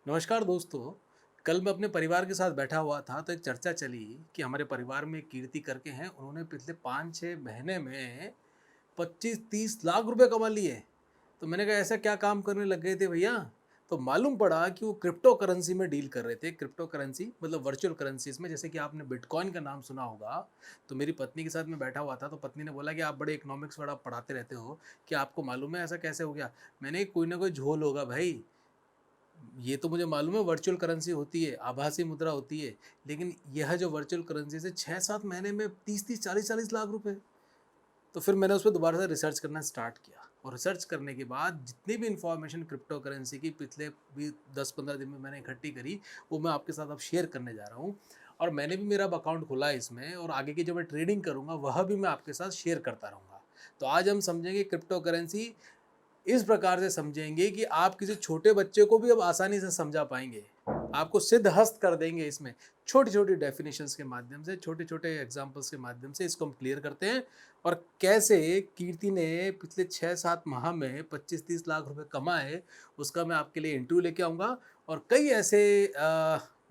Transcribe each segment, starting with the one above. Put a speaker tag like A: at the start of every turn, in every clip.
A: नमस्कार दोस्तों। कल मैं अपने परिवार के साथ बैठा हुआ था तो एक चर्चा चली कि हमारे परिवार में एक कीर्ति करके हैं, उन्होंने पिछले 5-6 महीने में 25-30 लाख रुपए कमा लिए। तो मैंने कहा ऐसा क्या काम करने लग गए थे भैया? तो मालूम पड़ा कि वो क्रिप्टो करेंसी में डील कर रहे थे। क्रिप्टो करेंसी मतलब वर्चुअल करेंसीज में, जैसे कि आपने बिटकॉइन का नाम सुना होगा। तो मेरी पत्नी के साथ मैं बैठा हुआ था तो पत्नी ने बोला कि आप बड़े इकोनॉमिक्स बड़ा पढ़ाते रहते हो, क्या आपको मालूम है ऐसा कैसे हो गया? मैंने कोई ना कोई झोल होगा भाई। ये तो मुझे मालूम है वर्चुअल करेंसी होती है, आभासी मुद्रा होती है, लेकिन यह जो वर्चुअल करेंसी से 6-7 महीने में 30-30, 40-40 लाख रुपए। तो फिर मैंने उस पे दोबारा से रिसर्च करना स्टार्ट किया और रिसर्च करने के बाद जितनी भी इन्फॉर्मेशन क्रिप्टो करेंसी की पिछले भी 10-15 दिन में मैंने इकट्ठी करी, वो मैं आपके साथ अब शेयर करने जा रहा हूँ। और मैंने भी मेरा अकाउंट खोला है इसमें, और आगे की जो मैं ट्रेडिंग करूँगा वह भी मैं आपके साथ शेयर करता रहूँगा। तो आज हम समझेंगे क्रिप्टो करेंसी, इस प्रकार से समझेंगे कि आप किसी छोटे बच्चे को भी अब आसानी से समझा पाएंगे। आपको सिद्धहस्त कर देंगे इसमें, छोटी-छोटी डेफिनिशंस के माध्यम से, छोटे-छोटे एग्ज़ाम्पल्स के माध्यम से इसको हम क्लियर करते हैं। और कैसे कीर्ति ने पिछले 6-7 माह में 25-30 लाख रुपए कमाए, उसका मैं आपके लिए इंटरव्यू लेके आऊँगा। और कई ऐसे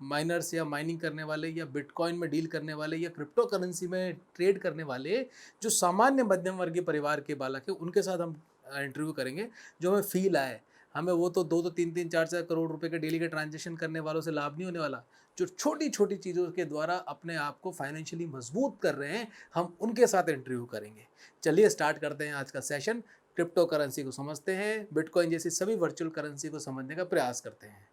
A: माइनर्स या माइनिंग करने वाले या बिटकॉइन में डील करने वाले या क्रिप्टो करेंसी में ट्रेड करने वाले, जो सामान्य मध्यम वर्गीय परिवार के बालक हैं, उनके साथ हम इंटरव्यू करेंगे। जो हमें फ़ील आए, हमें वो तो 2-2 3-3 4-4 करोड़ रुपए के डेली के ट्रांज़ैक्शन करने वालों से लाभ नहीं होने वाला। जो छोटी-छोटी चीज़ों के द्वारा अपने आप को फाइनेंशियली मजबूत कर रहे हैं, हम उनके साथ इंटरव्यू करेंगे। चलिए स्टार्ट करते हैं आज का सेशन। क्रिप्टो करेंसी को समझते हैं, बिटकॉइन जैसी सभी वर्चुअल करेंसी को समझने का प्रयास करते हैं।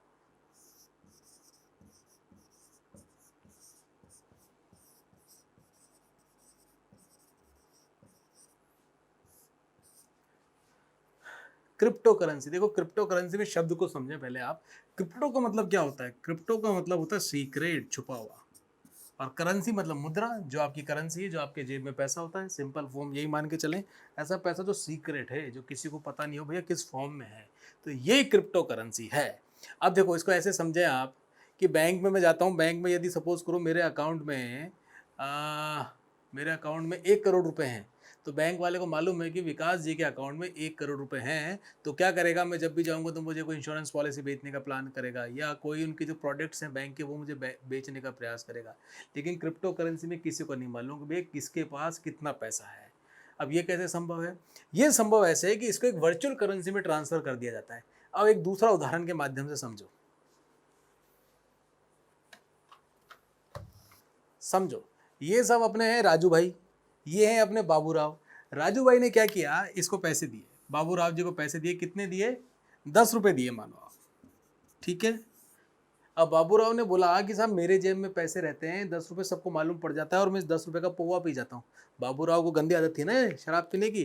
A: क्रिप्टो करेंसी, देखो क्रिप्टो करेंसी में शब्द को समझें पहले आप। क्रिप्टो का मतलब क्या होता है? क्रिप्टो का मतलब होता है सीक्रेट, छुपा हुआ। और करेंसी मतलब मुद्रा, जो आपकी करेंसी है, जो आपके जेब में पैसा होता है। सिंपल फॉर्म यही मान के चलें, ऐसा पैसा जो सीक्रेट है, जो किसी को पता नहीं हो भैया किस फॉर्म में है। तो ये क्रिप्टो करेंसी है। अब देखो इसको ऐसे समझें आप कि बैंक में मैं जाता हूँ, बैंक में यदि सपोज करो आ, मेरे अकाउंट में 1 करोड़ रुपए हैं। तो बैंक वाले को मालूम है कि विकास जी के अकाउंट में 1 करोड़ रुपए हैं। तो क्या करेगा, मैं जब भी जाऊंगा तो मुझे कोई इंश्योरेंस पॉलिसी बेचने का प्लान करेगा, या कोई उनके जो प्रोडक्ट्स हैं बैंक के वो मुझे बेचने का प्रयास करेगा। लेकिन क्रिप्टो करेंसी में किसी को नहीं मालूम कि भाई किसके पास कितना पैसा है। अब ये कैसे संभव है? ये संभव ऐसे है कि इसको एक वर्चुअल करेंसी में ट्रांसफर कर दिया जाता है। अब एक दूसरा उदाहरण के माध्यम से समझो। समझो, ये सब अपने हैं राजू भाई, ये हैं अपने बाबू राव। राजू भाई ने क्या किया, इसको पैसे दिए, बाबू राव जी को पैसे दिए। कितने दिए? 10 रुपए दिए मानो आप। ठीक है। अब बाबूराव ने बोला कि साहब मेरे जेब में पैसे रहते हैं, 10 रुपये सबको मालूम पड़ जाता है और मैं इस 10 रुपये का पौवा पी जाता हूँ। बाबूराव को गंदी आदत थी ना शराब पीने की।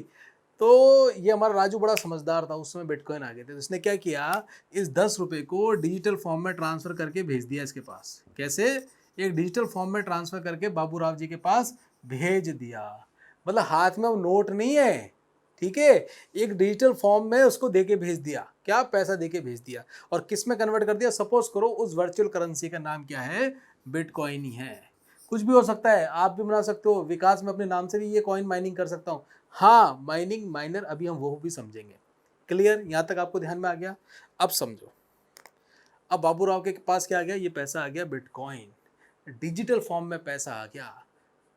A: तो ये हमारा राजू बड़ा समझदार था, उस समय बिटकॉइन आ गए थे। तो इसने क्या किया, इस 10 रुपये को डिजिटल फॉर्म में ट्रांसफर करके भेज दिया इसके पास। कैसे? एक डिजिटल फॉर्म में ट्रांसफर करके बाबूराव जी के पास भेज दिया। मतलब हाथ में वो नोट नहीं है, ठीक है, एक डिजिटल फॉर्म में उसको देके भेज दिया। क्या? पैसा देके भेज दिया। और किस में कन्वर्ट कर दिया? सपोज करो उस वर्चुअल करेंसी का नाम क्या है? बिटकॉइन ही है। कुछ भी हो सकता है, आप भी बना सकते हो। विकास में अपने नाम से भी ये कॉइन माइनिंग कर सकता हूँ। हाँ, माइनिंग माइनर अभी हम वो भी समझेंगे। क्लियर? यहाँ तक आपको ध्यान में आ गया? अब समझो, अब बाबूराव के पास क्या आ गया? ये पैसा आ गया बिटकॉइन, डिजिटल फॉर्म में पैसा आ गया।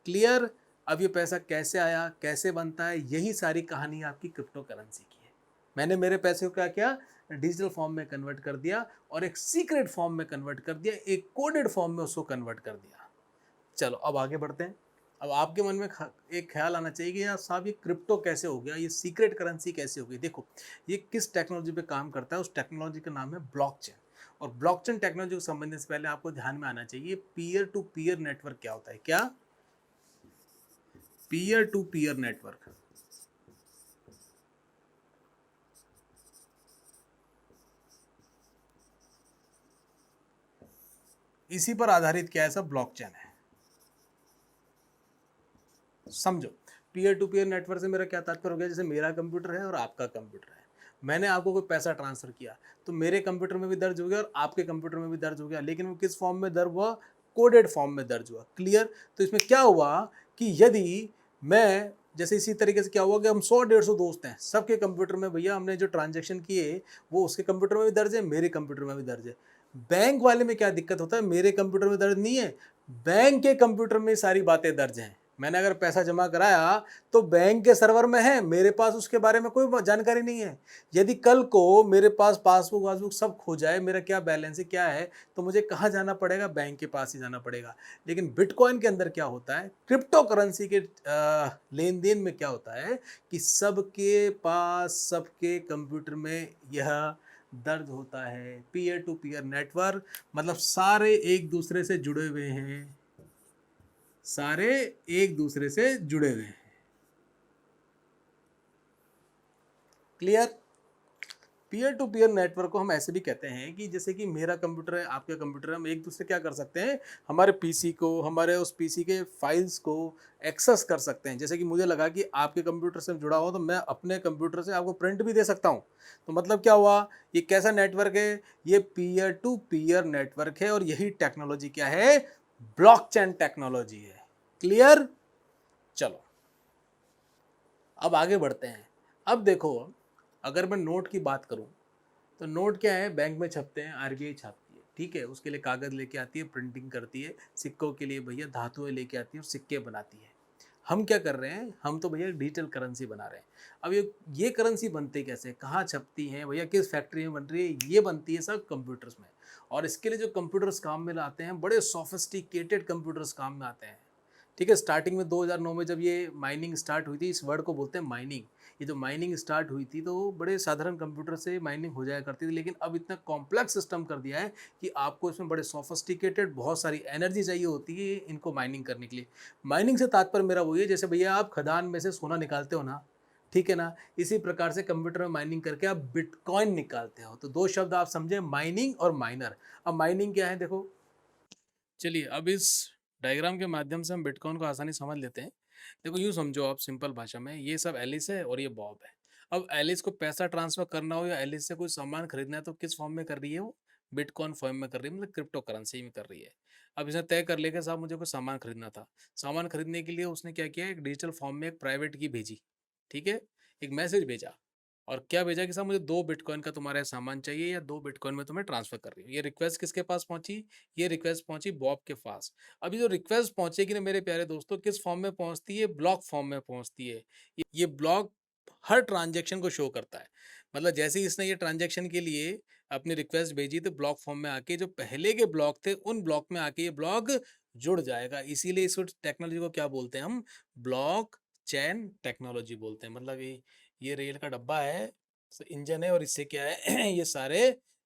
A: क्लियर? अब ये पैसा कैसे आया, कैसे बनता है, यही सारी कहानी आपकी क्रिप्टो करेंसी की है। मैंने मेरे पैसे को क्या किया, डिजिटल फॉर्म में कन्वर्ट कर दिया और एक सीक्रेट फॉर्म में कन्वर्ट कर दिया, एक कोडेड फॉर्म में उसको कन्वर्ट कर दिया। चलो अब आगे बढ़ते हैं। अब आपके मन में एक ख्याल आना चाहिए कि यार साहब ये क्रिप्टो कैसे हो गया, ये सीक्रेट करेंसी कैसे हो गई। देखो, ये किस टेक्नोलॉजी पे काम करता है, उस टेक्नोलॉजी का नाम है ब्लॉकचेन। और ब्लॉकचेन टेक्नोलॉजी को समझने से पहले आपको ध्यान में आना चाहिए पीयर टू पीयर नेटवर्क क्या होता है। क्या? Peer to peer network. इसी पर आधारित क्या है, सब ब्लॉकचेन है। समझो, पीयर टू पीयर नेटवर्क से मेरा क्या तात्पर्य हो गया, जैसे मेरा कंप्यूटर है और आपका कंप्यूटर है। मैंने आपको कोई पैसा ट्रांसफर किया, तो मेरे कंप्यूटर में भी दर्ज हो गया और आपके कंप्यूटर में भी दर्ज हो गया, लेकिन वो किस फॉर्म में दर्ज हुआ? कोडेड फॉर्म में दर्ज हुआ। क्लियर? तो इसमें क्या हुआ कि यदि मैं, जैसे इसी तरीके से क्या हुआ कि हम 100-150 दोस्त हैं, सबके कंप्यूटर में भैया हमने जो ट्रांजेक्शन किए वो उसके कंप्यूटर में भी दर्ज है, मेरे कंप्यूटर में भी दर्ज है। बैंक वाले में क्या दिक्कत होता है, मेरे कंप्यूटर में दर्ज नहीं है, बैंक के कंप्यूटर में सारी बातें दर्ज हैं। मैंने अगर पैसा जमा कराया तो बैंक के सर्वर में है, मेरे पास उसके बारे में कोई जानकारी नहीं है। यदि कल को मेरे पास पासबुक वासबुक सब खो जाए, मेरा क्या बैलेंस है क्या है, तो मुझे कहाँ जाना पड़ेगा, बैंक के पास ही जाना पड़ेगा। लेकिन बिटकॉइन के अंदर क्या होता है, क्रिप्टो करेंसी के लेन देन में क्या होता है कि सबके पास सबके कंप्यूटर में यह दर्ज होता है। पीयर टू पीयर नेटवर्क मतलब सारे एक दूसरे से जुड़े हुए हैं, सारे एक दूसरे से जुड़े हुए हैं। Clear. Peer to peer network को हम ऐसे भी कहते हैं कि जैसे कि मेरा कंप्यूटर है, आपका कंप्यूटर है, हम एक दूसरे क्या कर सकते हैं, हमारे पीसी को, हमारे उस पीसी के फाइल्स को एक्सेस कर सकते हैं। जैसे कि मुझे लगा कि आपके कंप्यूटर से जुड़ा हो तो मैं अपने कंप्यूटर से आपको प्रिंट भी दे सकता हूँ। तो मतलब क्या हुआ, ये कैसा नेटवर्क है, ये पीयर टू पीयर नेटवर्क है। और यही टेक्नोलॉजी क्या है, ब्लॉकचेन टेक्नोलॉजी है। क्लियर। चलो अब आगे बढ़ते हैं। अब देखो, अगर मैं नोट की बात करूं तो नोट क्या है, बैंक में छपते हैं, आरबीआई छापती है, ठीक है, उसके लिए कागज़ लेके आती है, प्रिंटिंग करती है। सिक्कों के लिए भैया धातुएं लेके आती है और सिक्के बनाती है। हम क्या कर रहे हैं, हम तो भैया डिजिटल करेंसी बना रहे हैं। अब ये करेंसी बनती कैसे, कहाँ छपती हैं भैया, किस फैक्ट्री में बन रही है, ये बनती है सब कंप्यूटर्स में। और इसके लिए जो कंप्यूटर्स काम में लाते हैं, बड़े सोफिस्टिकेटेड कंप्यूटर्स काम में आते हैं। ठीक है, स्टार्टिंग में 2009 में जब ये माइनिंग स्टार्ट हुई थी, इस वर्ड को बोलते हैं माइनिंग। ये जो माइनिंग स्टार्ट हुई थी तो बड़े साधारण कंप्यूटर से माइनिंग हो जाया करती थी, लेकिन अब इतना कॉम्प्लेक्स सिस्टम कर दिया है कि आपको इसमें बड़े सोफिस्टिकेटेड बहुत सारी एनर्जी चाहिए होती है इनको माइनिंग करने के लिए। माइनिंग से तात्पर्य मेरा वही है, जैसे भैया आप खदान में से सोना निकालते हो ना, ठीक है ना, इसी प्रकार से कंप्यूटर में माइनिंग करके आप बिटकॉइन निकालते हो। तो दो शब्द आप समझे, माइनिंग और माइनर। अब माइनिंग क्या है देखो, चलिए अब इस डायग्राम के माध्यम से हम बिटकॉइन को आसानी समझ लेते हैं। देखो यूँ समझो आप सिंपल भाषा में, ये सब एलिस है और ये बॉब है। अब एलिस को पैसा ट्रांसफर करना हो या एलिस से कोई सामान खरीदना है तो किस फॉर्म में कर रही है वो, बिटकॉइन फॉर्म में कर रही है, मतलब क्रिप्टो करेंसी में कर रही है। अब इसने तय कर लिया कि साहब मुझे कोई सामान खरीदना था। सामान खरीदने के लिए उसने क्या किया, एक डिजिटल फॉर्म में एक प्राइवेट की भेजी, ठीक है, एक मैसेज भेजा। और क्या भेजा कि साहब मुझे 2 बिटकॉइन का तुम्हारा सामान चाहिए या 2 बिटकॉइन में तुम्हें ट्रांसफर कर रही हूँ। ये रिक्वेस्ट किसके पास पहुंची, ये रिक्वेस्ट पहुंची बॉब के पास। अभी जो रिक्वेस्ट पहुंचेगी ना मेरे प्यारे दोस्तों, किस फॉर्म में पहुंचती है, ब्लॉक फॉर्म में पहुंचती है। ये ब्लॉक हर ट्रांजेक्शन को शो करता है। मतलब जैसे ही इसने ये ट्रांजेक्शन के लिए अपनी रिक्वेस्ट भेजी तो ब्लॉक फॉर्म में आके जो पहले के ब्लॉक थे उन ब्लॉक में आके ये ब्लॉक जुड़ जाएगा। इसीलिए इस टेक्नोलॉजी को क्या बोलते हैं हम, ब्लॉक चैन टेक्नोलॉजी बोलते हैं। मतलब ये रेल का डब्बा है, इंजन है, और इससे क्या है ये सारे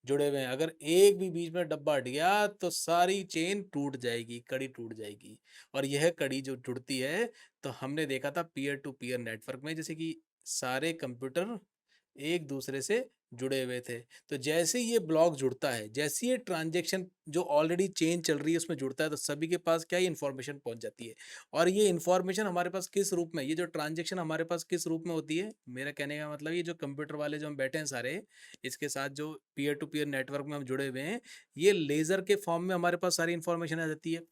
A: जुड़े हुए हैं। अगर एक भी बीच में डब्बा हट गया तो सारी चेन टूट जाएगी, कड़ी टूट जाएगी। और यह कड़ी जो जुड़ती है, तो हमने देखा था पीयर टू पीयर नेटवर्क में, जैसे कि सारे कंप्यूटर एक दूसरे से जुड़े हुए थे। तो जैसे ही ये ब्लॉक जुड़ता है, जैसे ये ट्रांजेक्शन जो ऑलरेडी चेन चल रही है उसमें जुड़ता है, तो सभी के पास क्या इन्फॉर्मेशन पहुंच जाती है। और ये इन्फॉर्मेशन हमारे पास किस रूप में, ये जो ट्रांजेक्शन हमारे पास किस रूप में होती है, मेरा कहने का मतलब ये जो कंप्यूटर वाले जो हम बैठे हैं सारे, इसके साथ जो पीयर टू पीयर नेटवर्क में हम जुड़े हुए हैं, ये लेज़र के फॉर्म में हमारे पास सारी इन्फॉर्मेशन आ जाती है।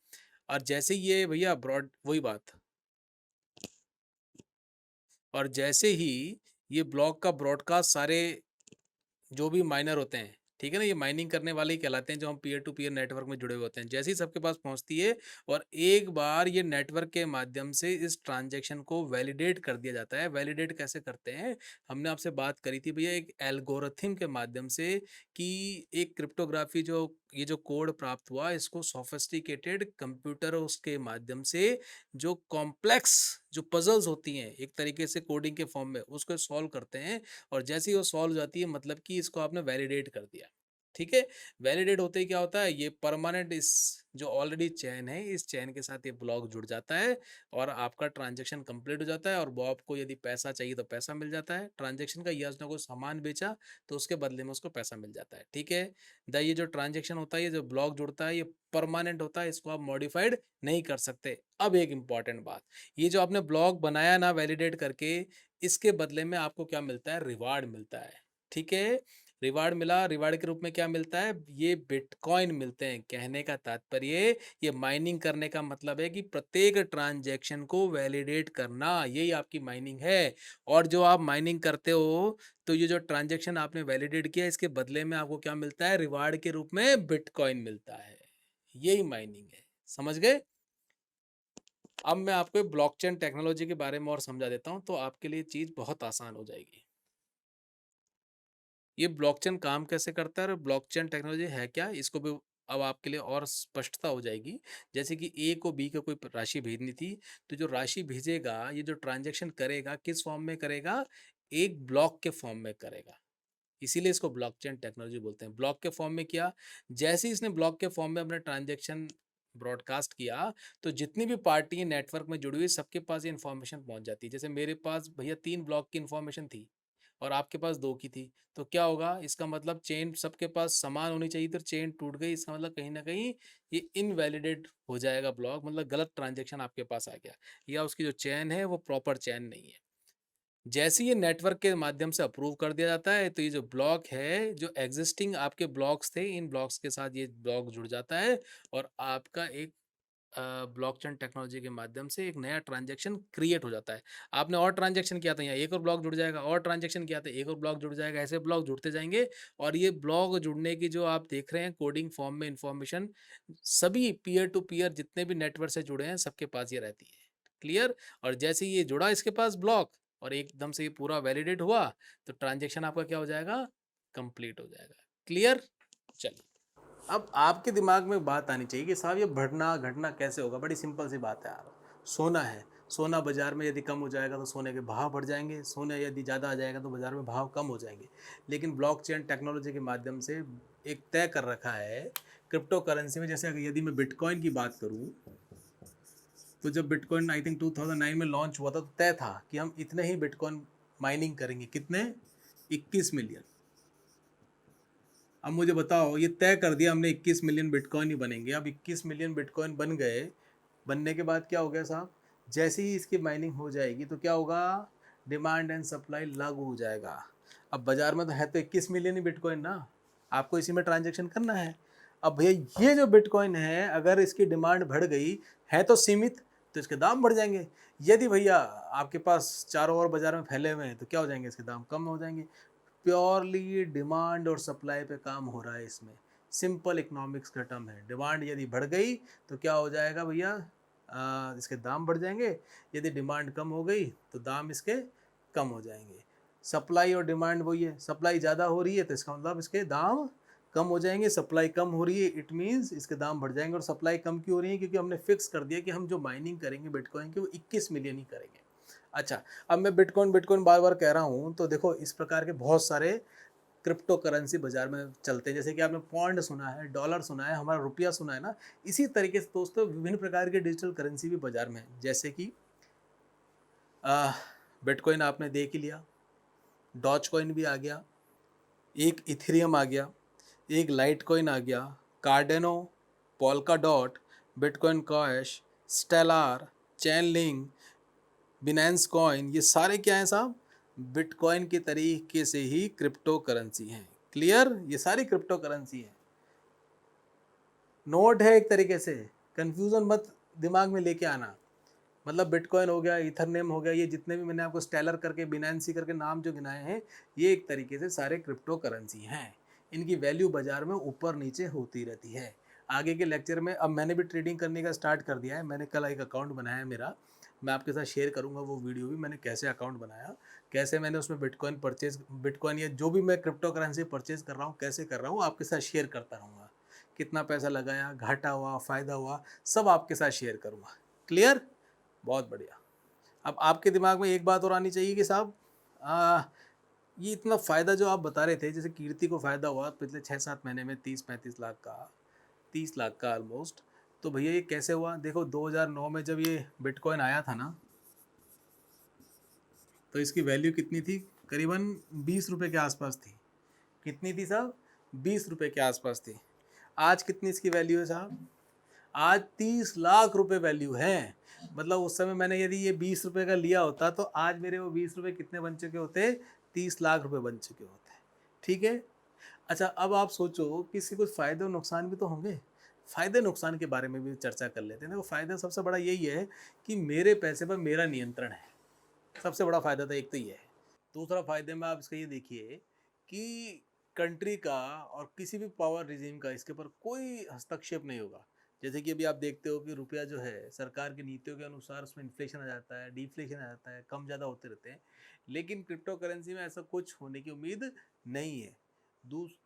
A: और जैसे ये भैया ब्रॉड वही बात, और जैसे ही ये ब्लॉक का ब्रॉडकास्ट सारे जो भी माइनर होते हैं, ठीक है ना, ये माइनिंग करने वाले ही कहलाते हैं, जो हम पीयर टू पीयर नेटवर्क में जुड़े हुए होते हैं। जैसे ही सबके पास पहुंचती है और एक बार ये नेटवर्क के माध्यम से इस ट्रांजैक्शन को वैलिडेट कर दिया जाता है। वैलिडेट कैसे करते हैं, हमने आपसे बात करी थी भैया एक एल्गोरिथम के माध्यम से, कि एक क्रिप्टोग्राफी जो ये जो कोड प्राप्त हुआ, इसको सोफिस्टिकेटेड कंप्यूटर उसके माध्यम से जो कॉम्प्लेक्स जो पजल्स होती हैं एक तरीके से कोडिंग के फॉर्म में, उसको सॉल्व करते हैं। और जैसे ही वो सॉल्व हो जाती है, मतलब कि इसको आपने वैलिडेट कर दिया, ठीक है। वैलिडेट होते ही क्या होता है, ये परमानेंट इस जो ऑलरेडी चैन है, इस चैन के साथ ये ब्लॉक जुड़ जाता है और आपका ट्रांजैक्शन कंप्लीट हो जाता है। और बॉब को यदि पैसा चाहिए तो पैसा मिल जाता है ट्रांजैक्शन का, या उसने कोई सामान बेचा तो उसके बदले में उसको पैसा मिल जाता है, ठीक है। ये जो ट्रांजैक्शन होता है, ये जो ब्लॉक जुड़ता है, ये परमानेंट होता है, इसको आप मॉडिफाइड नहीं कर सकते। अब एक इंपॉर्टेंट बात, ये जो आपने ब्लॉक बनाया ना वैलिडेट करके, इसके बदले में आपको क्या मिलता है, रिवार्ड मिलता है, ठीक है। रिवार्ड मिला, रिवार्ड के रूप में क्या मिलता है? ये बिटकॉइन मिलते हैं। कहने का तात्पर्य ये माइनिंग करने का मतलब है कि प्रत्येक ट्रांजैक्शन को वैलिडेट करना, यही आपकी माइनिंग है। और जो आप माइनिंग करते हो तो ये जो ट्रांजैक्शन आपने वैलिडेट किया इसके बदले में आपको क्या मिलता है? रिवार्ड के रूप में बिटकॉइन मिलता है। यही माइनिंग है। समझ गए? अब मैं आपको ब्लॉकचेन टेक्नोलॉजी के बारे में और समझा देता हूँ तो आपके लिए चीज़ बहुत आसान हो जाएगी। ये ब्लॉकचेन काम कैसे करता है और ब्लॉकचेन टेक्नोलॉजी है क्या, इसको भी अब आपके लिए और स्पष्टता हो जाएगी। जैसे कि ए को बी को कोई राशि भेजनी थी, तो जो राशि भेजेगा, ये जो ट्रांजैक्शन करेगा किस फॉर्म में करेगा? एक ब्लॉक के फॉर्म में करेगा। इसीलिए इसको ब्लॉकचेन टेक्नोलॉजी बोलते हैं। ब्लॉक के फॉर्म में किया, जैसे ही इसने ब्लॉक के फॉर्म में अपना ट्रांजैक्शन ब्रॉडकास्ट किया, तो जितनी भी पार्टी नेटवर्क में जुड़ी हुई सबके पास ये इन्फॉर्मेशन पहुंच जाती है। जैसे मेरे पास भैया 3 ब्लॉक की इन्फॉर्मेशन थी और आपके पास 2 की थी, तो क्या होगा? इसका मतलब चेन सबके पास समान होनी चाहिए, तो चेन टूट गई। इसका मतलब कहीं ना कहीं ये इनवैलिडेट हो जाएगा ब्लॉक, मतलब गलत ट्रांजैक्शन आपके पास आ गया, या उसकी जो चेन है वो प्रॉपर चेन नहीं है। जैसे ये नेटवर्क के माध्यम से अप्रूव कर दिया जाता है, तो ये जो ब्लॉक है, जो एग्जिस्टिंग आपके ब्लॉक्स थे, इन ब्लॉक्स के साथ ये ब्लॉक जुड़ जाता है और आपका एक ब्लॉकचेन टेक्नोलॉजी के माध्यम से एक नया ट्रांजैक्शन क्रिएट हो जाता है। आपने और ट्रांजैक्शन किया था, यहाँ एक और ब्लॉक जुड़ जाएगा, और ट्रांजैक्शन किया था, एक और ब्लॉक जुड़ जाएगा, ऐसे ब्लॉक जुड़ते जाएंगे। और ये ब्लॉक जुड़ने की जो आप देख रहे हैं कोडिंग फॉर्म में इंफॉर्मेशन, सभी पीयर टू पीयर जितने भी नेटवर्क से जुड़े हैं सबके पास ये रहती है। क्लियर? और जैसे ही ये जुड़ा इसके पास ब्लॉक और एकदम से ये पूरा वैलिडेट हुआ, तो ट्रांजैक्शन आपका क्या हो जाएगा? कंप्लीट हो जाएगा। क्लियर? चलिए, अब आपके दिमाग में बात आनी चाहिए कि साहब ये बढ़ना घटना कैसे होगा। बड़ी सिंपल सी बात है यार। सोना है, सोना बाजार में यदि कम हो जाएगा तो सोने के भाव बढ़ जाएंगे, सोने यदि ज़्यादा आ जाएगा तो बाजार में भाव कम हो जाएंगे। लेकिन ब्लॉकचेन टेक्नोलॉजी के माध्यम से एक तय कर रखा है क्रिप्टो करेंसी में। जैसे अगर यदि मैं बिटकॉइन की बात करूँ, तो जब बिटकॉइन आई थिंक 2009 में लॉन्च हुआ था, तो तय था कि हम इतने ही बिटकॉइन माइनिंग करेंगे। कितने? 21 मिलियन। अब मुझे बताओ, ये तय कर दिया हमने 21 मिलियन बिटकॉइन ही बनेंगे। अब 21 मिलियन बिटकॉइन बन गए, बनने के बाद क्या हो गया साहब? जैसे ही इसकी माइनिंग हो जाएगी तो क्या होगा? डिमांड एंड सप्लाई लागू हो जाएगा। अब बाजार में तो है तो 21 मिलियन ही बिटकॉइन ना, आपको इसी में ट्रांजेक्शन करना है। अब भैया ये जो बिटकॉइन है, अगर इसकी डिमांड बढ़ गई है तो सीमित, तो इसके दाम बढ़ जाएंगे। यदि भैया आपके पास चारों ओर बाजार में फैले हुए हैं, तो क्या हो जाएंगे? इसके दाम कम हो जाएंगे। प्योरली डिमांड और सप्लाई पे काम हो रहा है इसमें। सिंपल इकोनॉमिक्स का टर्म है। डिमांड यदि बढ़ गई तो क्या हो जाएगा भैया? इसके दाम बढ़ जाएंगे। यदि डिमांड कम हो गई तो दाम इसके कम हो जाएंगे। सप्लाई और डिमांड वही है। सप्लाई ज़्यादा हो रही है तो इसका मतलब इसके दाम कम हो जाएंगे। सप्लाई कम हो रही है, इट मीन्स इसके दाम बढ़ जाएंगे। और सप्लाई कम क्यों हो रही है? क्योंकि हमने फिक्स कर दिया कि हम जो माइनिंग करेंगे बिटकॉइन की वो 21 मिलियन ही करेंगे। अच्छा, अब मैं बिटकॉइन बिटकॉइन बार बार कह रहा हूँ, तो देखो इस प्रकार के बहुत सारे क्रिप्टो करेंसी बाजार में चलते हैं। जैसे कि आपने पॉन्ड सुना है, डॉलर सुना है, हमारा रुपया सुना है ना। इसी तरीके से दोस्तों विभिन्न प्रकार के डिजिटल करेंसी भी बाजार में है। जैसे कि बिटकॉइन आपने देख ही लिया, डॉज कॉइन भी आ गया, एक इथेरियम आ गया, एक लाइट कॉइन आ गया, Cardano, Polkadot, bitcoin cash, Stellar, Chainlink, Binance coin, ये सारे क्या हैं साहब? बिटकॉइन के तरीके से ही क्रिप्टो करेंसी हैं। क्लियर? ये सारी क्रिप्टो करेंसी है। नोट है एक तरीके से, कंफ्यूजन मत दिमाग में लेके आना। मतलब बिटकॉइन हो गया, इथरनेम हो गया, ये जितने भी मैंने आपको स्टेलर करके बिनेंसी करके नाम जो गिनाए हैं, ये एक तरीके से सारे क्रिप्टो करेंसी हैं। इनकी वैल्यू बाजार में ऊपर नीचे होती रहती है। आगे के लेक्चर में अब मैंने भी ट्रेडिंग करने का स्टार्ट कर दिया है। मैंने कल एक अकाउंट बनाया है मेरा, मैं आपके साथ शेयर करूंगा वो वीडियो भी, मैंने कैसे अकाउंट बनाया, कैसे मैंने उसमें बिटकॉइन परचेज, बिटकॉइन या जो भी मैं क्रिप्टो करेंसी परचेज कर रहा हूँ कैसे कर रहा हूँ, आपके साथ शेयर करता रहूँगा। कितना पैसा लगाया, घाटा हुआ, फ़ायदा हुआ, सब आपके साथ शेयर करूँगा। क्लियर? बहुत बढ़िया। अब आपके दिमाग में एक बात और आनी चाहिए कि साहब ये इतना फ़ायदा जो आप बता रहे थे, जैसे कीर्ति को फ़ायदा हुआ पिछले 6-7 महीने में 30-35 लाख का, 30 लाख का ऑलमोस्ट, तो भैया ये कैसे हुआ? देखो 2009 में जब ये बिटकॉइन आया था ना, तो इसकी वैल्यू कितनी थी? करीबन 20 रुपये के आसपास थी। कितनी थी साहब? 20 रुपये के आसपास थी। आज कितनी इसकी वैल्यू है साहब? आज 30 लाख रुपए वैल्यू है। मतलब उस समय मैंने यदि ये 20 रुपये का लिया होता तो आज मेरे वो 20 रुपये कितने बन चुके होते? 30 लाख रुपए बन चुके होते। ठीक है? अच्छा, अब आप सोचो कि इसके कुछ फ़ायदे और नुकसान भी तो होंगे। फ़ायदे नुकसान के बारे में भी चर्चा कर लेते हैं। देखो, फ़ायदा सबसे बड़ा यही है कि मेरे पैसे पर मेरा नियंत्रण है। सबसे बड़ा फ़ायदा तो एक तो ये है। दूसरा फ़ायदे में आप इसका ये देखिए कि कंट्री का और किसी भी पावर रिजीम का इसके ऊपर कोई हस्तक्षेप नहीं होगा। जैसे कि अभी आप देखते हो कि रुपया जो है सरकार की नीतियों के अनुसार उसमें इन्फ्लेशन आ जाता है, डिफ्लेशन आ जाता है, कम ज़्यादा होते रहते हैं। लेकिन क्रिप्टो करेंसी में ऐसा कुछ होने की उम्मीद नहीं है। दूस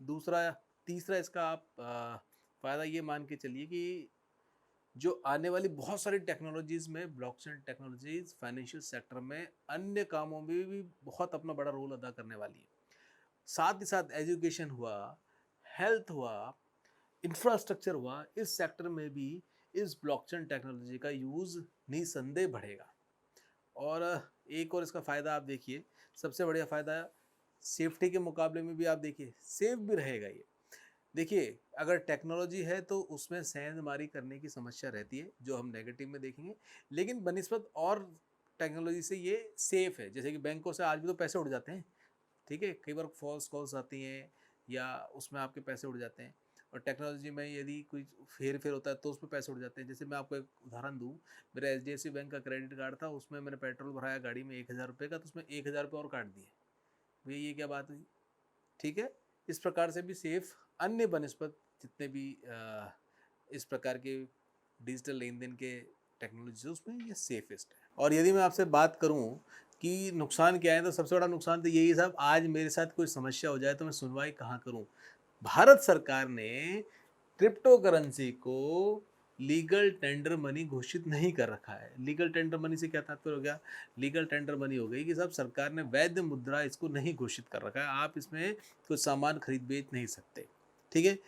A: दूसरा तीसरा इसका आप फ़ायदा ये मान के चलिए कि जो आने वाली बहुत सारी टेक्नोलॉजीज़ में ब्लॉकचेन टेक्नोलॉजीज़ फाइनेंशियल सेक्टर में अन्य कामों में भी बहुत अपना बड़ा रोल अदा करने वाली है। साथ ही साथ एजुकेशन हुआ, हेल्थ हुआ, इंफ्रास्ट्रक्चर हुआ, इस सेक्टर में भी इस ब्लॉकचेन टेक्नोलॉजी का यूज़ निसंदेह बढ़ेगा। और एक और इसका फ़ायदा आप देखिए, सबसे बढ़िया फ़ायदा सेफ्टी के मुकाबले में भी आप देखिए, सेफ भी रहेगा ये। देखिए, अगर टेक्नोलॉजी है तो उसमें सेंधमारी करने की समस्या रहती है, जो हम नेगेटिव में देखेंगे। लेकिन बनिस्बत और टेक्नोलॉजी से ये सेफ है। जैसे कि बैंकों से आज भी तो पैसे उड़ जाते हैं, ठीक है? कई बार फ़ॉल्स कॉल्स आती हैं या उसमें आपके पैसे उड़ जाते हैं। और टेक्नोलॉजी में यदि कोई हेर-फेर होता है तो उसमें पैसे उड़ जाते हैं। जैसे मैं आपको एक उदाहरण दूँ, मेरा एचडीएफसी बैंक का क्रेडिट कार्ड था, उसमें मैंने पेट्रोल भराया गाड़ी में ₹1000 का, तो उसमें ₹1000 और काट दिए। भैया ये क्या बात हुई? ठीक है? इस प्रकार से भी सेफ अन्य बनिस्पत जितने भी इस प्रकार के डिजिटल लेन-देन के टेक्नोलॉजी है उसमें ये सेफेस्ट है। और यदि मैं आपसे बात करूँ कि नुकसान क्या है, तो सबसे बड़ा नुकसान तो यही है साहब, आज मेरे साथ कोई समस्या हो जाए तो मैं सुनवाई कहाँ करूँ? भारत सरकार ने क्रिप्टो करेंसी को लीगल टेंडर मनी घोषित नहीं कर रखा है। लीगल टेंडर मनी से क्या तात्पर्य हो गया? लीगल टेंडर मनी हो गई कि साहब सरकार ने वैध मुद्रा इसको नहीं घोषित कर रखा है। आप इसमें कुछ सामान खरीद बेच नहीं सकते, ठीक है?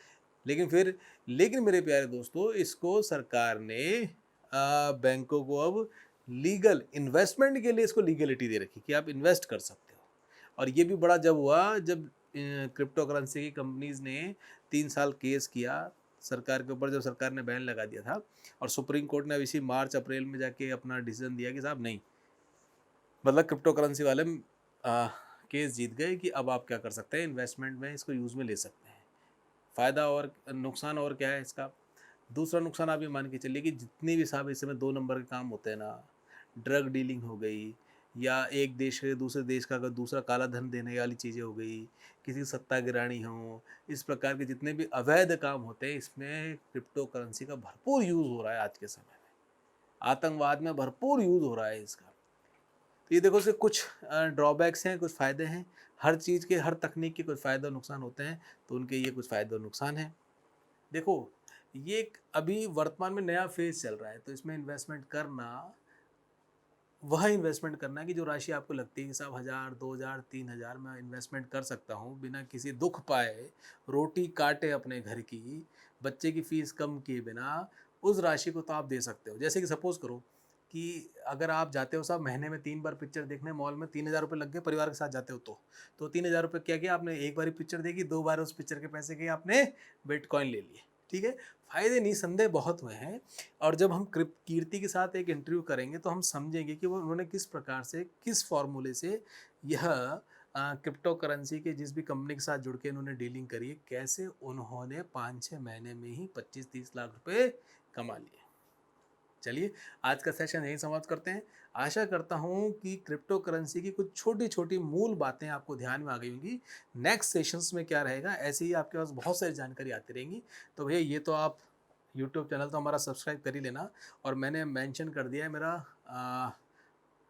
A: लेकिन मेरे प्यारे दोस्तों, इसको सरकार ने बैंकों को अब लीगल इन्वेस्टमेंट के लिए इसको लीगलिटी दे रखी कि आप इन्वेस्ट कर सकते हो। और ये भी बड़ा जब हुआ जब क्रिप्टो करेंसी की कंपनीज ने 3 साल केस किया सरकार के ऊपर, जब सरकार ने बैन लगा दिया था। और सुप्रीम कोर्ट ने अब इसी मार्च अप्रैल में जाके अपना डिसीजन दिया कि साहब नहीं, मतलब क्रिप्टो करेंसी वाले केस जीत गए कि अब आप क्या कर सकते हैं, इन्वेस्टमेंट में इसको यूज़ में ले सकते हैं। फ़ायदा और नुकसान और क्या है इसका? दूसरा नुकसान आप ये मान के चलिए कि जितने भी साहब इस समय 2 नंबर के काम होते हैं ना, ड्रग डीलिंग हो गई या एक देश से दूसरे देश का अगर दूसरा काला धन देने वाली चीज़ें हो गई, किसी की सत्ता गिरानी हो, इस प्रकार के जितने भी अवैध काम होते हैं, इसमें क्रिप्टो करेंसी का भरपूर यूज़ हो रहा है आज के समय में। आतंकवाद में भरपूर यूज़ हो रहा है इसका। तो ये देखो, इसके कुछ ड्रॉबैक्स हैं, कुछ फ़ायदे हैं। हर चीज़ के, हर तकनीक के कुछ फ़ायदे और नुकसान होते हैं, तो उनके ये कुछ फ़ायदे और नुकसान हैं। देखो, ये एक अभी वर्तमान में नया फ़ेज़ चल रहा है, तो इसमें इन्वेस्टमेंट करना, वह इन्वेस्टमेंट करना कि जो राशि आपको लगती है कि साहब 1000, 2000, 3000 मैं इन्वेस्टमेंट कर सकता हूँ, बिना किसी दुःख पाए, रोटी काटे अपने घर की, बच्चे की फ़ीस कम किए बिना, उस राशि को तो आप दे सकते हो। जैसे कि सपोज़ करो कि अगर आप जाते हो साहब महीने में 3 बार पिक्चर देखने मॉल में, ₹3000 लग गए, परिवार के साथ जाते हो तो ₹3000 क्या किया आपने, 1 बार ही पिक्चर देखी, 2 बार उस पिक्चर के पैसे के आपने बिटकॉइन ले लिए, ठीक है? फ़ायदे निसंदेह बहुत हुए हैं। और जब हम कीर्ति के साथ एक इंटरव्यू करेंगे तो हम समझेंगे कि वो उन्होंने किस प्रकार से, किस फॉर्मूले से यह क्रिप्टो करेंसी के जिस भी कंपनी के साथ जुड़ के इन्होंने डीलिंग करी है, कैसे उन्होंने 5-6 महीने में ही 25-30 लाख रुपए कमा लिए। चलिए, आज का सेशन यहीं समाप्त करते हैं। आशा करता हूँ कि क्रिप्टो करेंसी की कुछ छोटी-छोटी मूल बातें आपको ध्यान में आ गई होंगी। नेक्स्ट सेशंस में क्या रहेगा, ऐसे ही आपके पास बहुत सारी जानकारी आती रहेंगी। तो भैया ये तो आप यूट्यूब चैनल तो हमारा सब्सक्राइब कर ही लेना, और मैंने मेंशन कर दिया है मेरा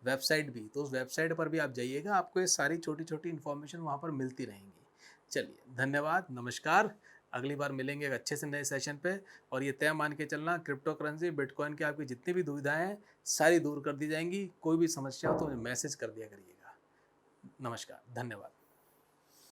A: वेबसाइट भी, तो उस वेबसाइट पर भी आप जाइएगा, आपको ये सारी छोटी-छोटी इन्फॉर्मेशन वहाँ पर मिलती रहेंगी। चलिए, धन्यवाद, नमस्कार। अगली बार मिलेंगे एक अच्छे से नए सेशन पे। और ये तय मान के चलना, क्रिप्टो करेंसी, बिटकॉइन की आपकी जितनी भी दुविधाएँ हैं, सारी दूर कर दी जाएँगी। कोई भी समस्या हो तो मुझे मैसेज कर दिया करिएगा। नमस्कार, धन्यवाद।